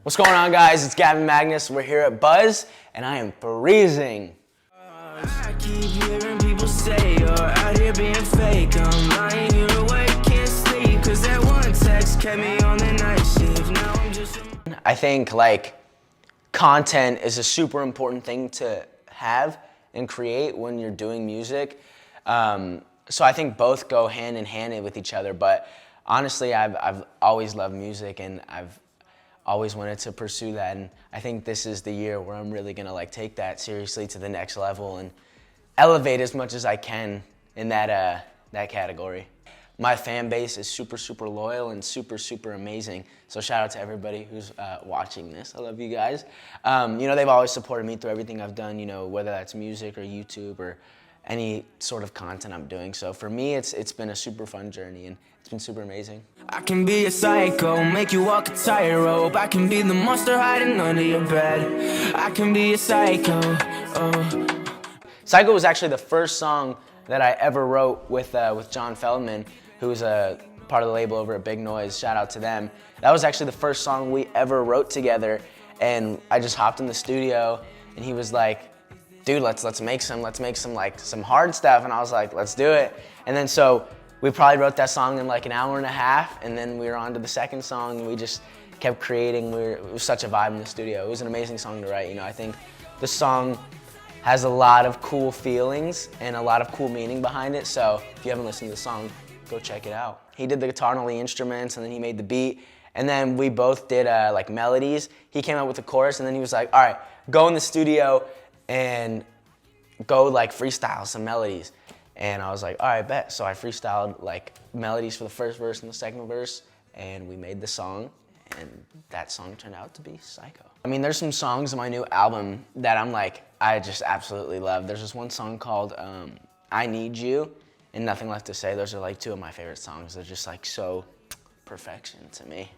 What's going on, guys? It's Gavin Magnus. We're here at Buzz, and I am freezing. I keep hearing people say you're out here being fake. I'm lying here awake, can't sleep, cause that one text kept me on the night shift. Now I'm just... I think content is a super important thing to have and create when you're doing music. So I think both go hand in hand with each other. But honestly, I've always loved music, and I've always wanted to pursue that, and I think this is the year where I'm really gonna take that seriously to the next level and elevate as much as I can in that category. My fan base is super loyal and super amazing. So shout out to everybody who's watching this. I love you guys. They've always supported me through everything I've done. Whether that's music or YouTube or any sort of content I'm doing. So for me, it's been a super fun journey, and it's been super amazing. I can be a psycho, make you walk a tightrope. I can be the monster hiding under your bed. I can be a psycho. Psycho was actually the first song that I ever wrote with John Feldman, who was a part of the label over at Big Noise. Shout out to them. That was actually the first song we ever wrote together, and I just hopped in the studio, and he was like, dude, let's make some hard stuff, and I was like, let's do it. And then so we probably wrote that song in an hour and a half, and then we were on to the second song, and we just kept creating. It was such a vibe in the studio. It was an amazing song to write. I think the song has a lot of cool feelings and a lot of cool meaning behind it, so if you haven't listened to the song, go check it out. He did the guitar and all the instruments, and then he made the beat, and then we both did melodies. He came up with the chorus, and then he was like, all right, go in the studio and go freestyle some melodies. And I was like, all right, bet. So I freestyled melodies for the first verse and the second verse, and we made the song, and that song turned out to be Psycho. I mean, there's some songs on my new album that I just absolutely love. There's this one song called I Need You and Nothing Left to Say. Those are two of my favorite songs. They're just so perfection to me.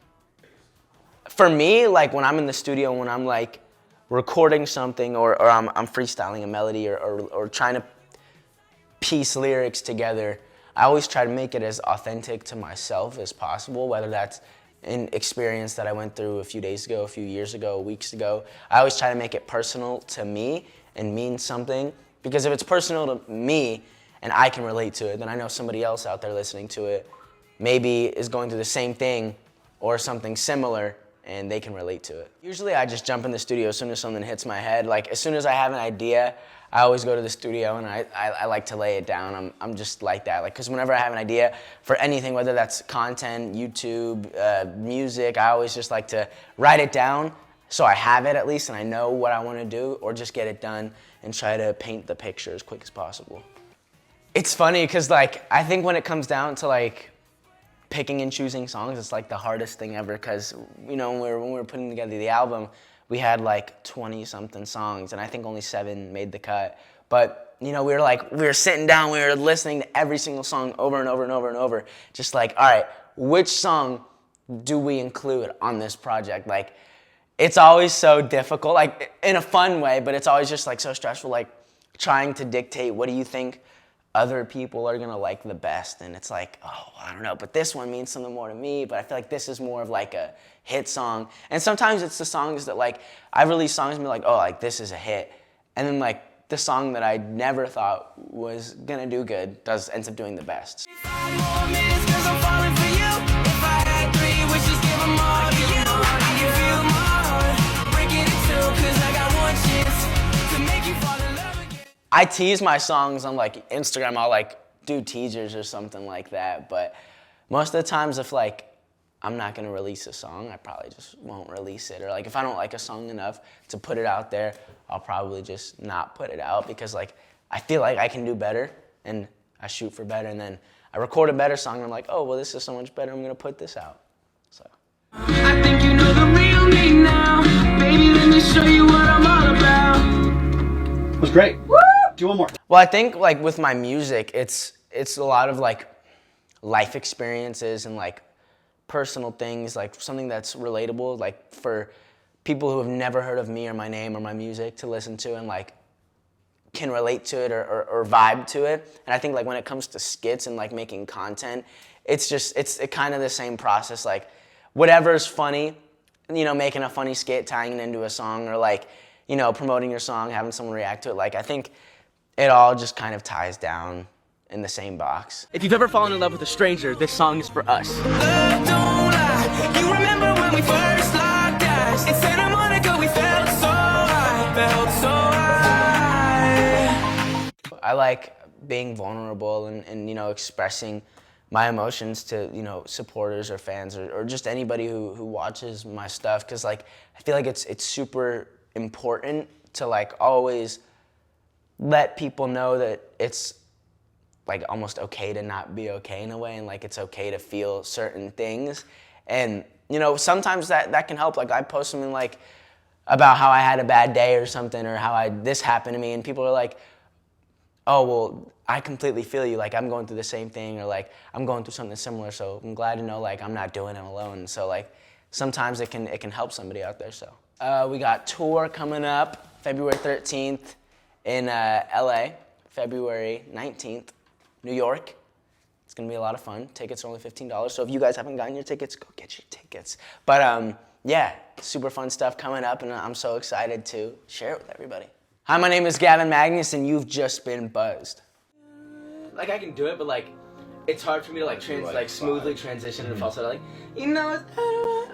For me, when I'm in the studio, when I'm recording something or I'm freestyling a melody or trying to piece lyrics together, I always try to make it as authentic to myself as possible, whether that's an experience that I went through a few days ago, a few years ago, weeks ago. I always try to make it personal to me and mean something, because if it's personal to me and I can relate to it, then I know somebody else out there listening to it maybe is going through the same thing or something similar, and they can relate to it. Usually I just jump in the studio as soon as something hits my head. As soon as I have an idea, I always go to the studio and I like to lay it down. I'm just like that. Because whenever I have an idea for anything, whether that's content, YouTube, music, I always just like to write it down so I have it at least and I know what I want to do, or just get it done and try to paint the picture as quick as possible. It's funny because I think when it comes down to picking and choosing songs, it's the hardest thing ever, because when we were putting together the album, we had 20 something songs, and I think only 7 made the cut. But we were sitting down, we were listening to every single song over and over and over and over, just all right, which song do we include on this project? It's always so difficult, in a fun way, but it's always just so stressful, trying to dictate what do you think other people are gonna like the best, and it's oh, I don't know, but this one means something more to me, but I feel this is more of a hit song. And sometimes it's the songs that I release songs and be oh, this is a hit, and then the song that I never thought was gonna do good ends up doing the best. I tease my songs on Instagram. I'll do teasers or something like that. But most of the times, if I'm not gonna release a song, I probably just won't release it. Or if I don't like a song enough to put it out there, I'll probably just not put it out, because I feel I can do better, and I shoot for better, and then I record a better song, and I'm oh, well, this is so much better, I'm gonna put this out. So. I think you know the real me now. Baby, let me show you what I'm all about. It was great. Woo! Do one more. Well, I think with my music, it's a lot of life experiences and personal things, something that's relatable, for people who have never heard of me or my name or my music to listen to and can relate to it or vibe to it. And I think when it comes to skits and making content, it's kind of the same process. Whatever's funny you know, making a funny skit, tying it into a song, or like, you know, promoting your song, having someone react to it. Like, I think it all just kind of ties down in the same box. If you've ever fallen in love with a stranger, this song is for us. Love don't lie. You remember when we first locked eyes? In Santa Monica, we felt so high, felt so high. I like being vulnerable and you know, expressing my emotions to, you know, supporters or fans or just anybody who watches my stuff, because like I feel like it's super important to like always let people know that it's like almost okay to not be okay in a way, and like it's okay to feel certain things. And you know, sometimes that can help. Like I post something like about how I had a bad day or something, or how this happened to me, and people are like, oh, well, I completely feel you, like I'm going through the same thing, or like I'm going through something similar, so I'm glad to know like I'm not doing it alone. So like sometimes it can help somebody out there. So we got tour coming up February 13th in LA, February 19th, New York. It's gonna be a lot of fun. Tickets are only $15, so if you guys haven't gotten your tickets, go get your tickets. But yeah, super fun stuff coming up, and I'm so excited to share it with everybody. Hi, my name is Gavin Magnus, and you've just been buzzed. Like I can do it, but like it's hard for me to like smoothly transition into falsetto. Like, you know,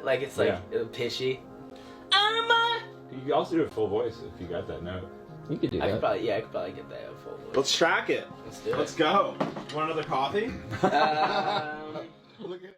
it's like pitchy. You can also do it full voice if you got that note. You could do that. I could probably get that full voice. Let's track it. Let's do it. Let's go. Want another coffee? Um, Look at